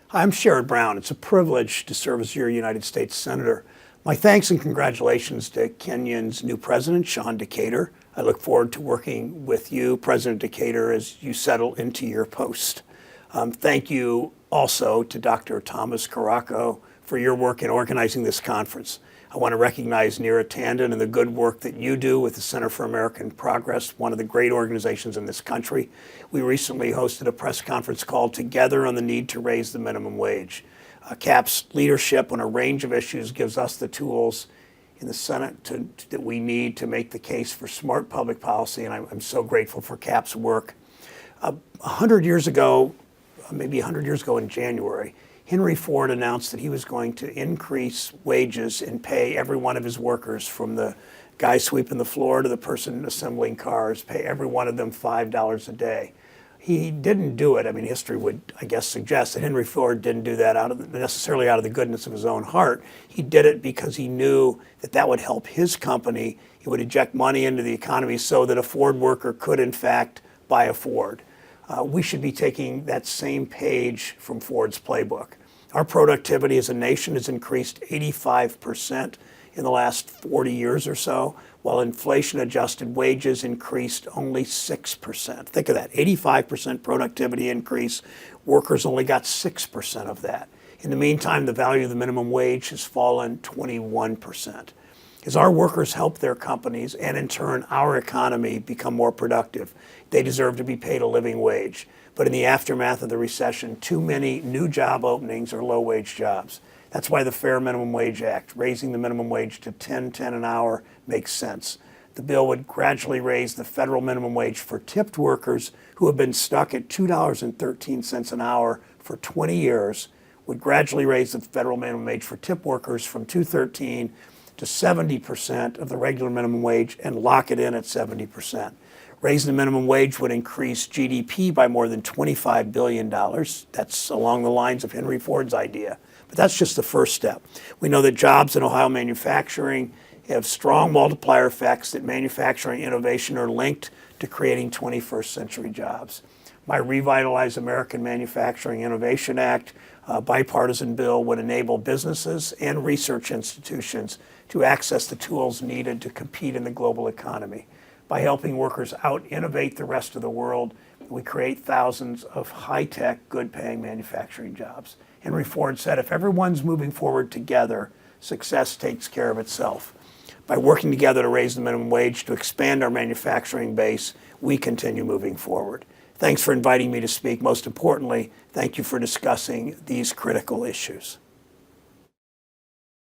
Hi, I'm Sherrod Brown. It's a privilege to serve as your United States Senator. My thanks and congratulations to Kenyan's new president, Sean Decatur. I look forward to working with you, President Decatur, as you settle into your post. Thank you also to Dr. Thomas Caraco for your work in organizing this conference. I want to recognize Neera Tandon and the good work that you do with the Center for American Progress, one of the great organizations in this country. We recently hosted a press conference called Together on the Need to Raise the Minimum Wage. CAP's leadership on a range of issues gives us the tools in the Senate that we need to make the case for smart public policy, and I'm so grateful for CAP's work. 100 years ago, maybe 100 years ago in January, Henry Ford announced that he was going to increase wages and pay every one of his workers, from the guy sweeping the floor to the person assembling cars, pay every one of them $5 a day. He didn't do it. I mean, history would, I guess, suggest that Henry Ford didn't do that necessarily out of the goodness of his own heart. He did it because he knew that that would help his company. He would inject money into the economy so that a Ford worker could, in fact, buy a Ford. We should be taking that same page from Ford's playbook. Our productivity as a nation has increased 85% in the last 40 years or so, while inflation-adjusted wages increased only 6%. Think of that, 85% productivity increase. Workers only got 6% of that. In the meantime, the value of the minimum wage has fallen 21%. As our workers help their companies and in turn our economy become more productive, they deserve to be paid a living wage. But in the aftermath of the recession, too many new job openings are low-wage jobs. That's why the Fair Minimum Wage Act, raising the minimum wage to $10.10 an hour, makes sense. The bill would gradually raise the federal minimum wage for tipped workers who have been stuck at $2.13 an hour for 20 years, would gradually raise the federal minimum wage for tip workers from $2.13 to 70% of the regular minimum wage and lock it in at 70%. Raising the minimum wage would increase GDP by more than $25 billion. That's along the lines of Henry Ford's idea. But that's just the first step. We know that jobs in Ohio manufacturing have strong multiplier effects, that manufacturing innovation are linked to creating 21st century jobs. My Revitalize American Manufacturing Innovation Act, a bipartisan bill, would enable businesses and research institutions to access the tools needed to compete in the global economy. By helping workers out-innovate the rest of the world, we create thousands of high-tech, good-paying manufacturing jobs. Henry Ford said, if everyone's moving forward together, success takes care of itself. By working together to raise the minimum wage, to expand our manufacturing base, we continue moving forward. Thanks for inviting me to speak. Most importantly, thank you for discussing these critical issues.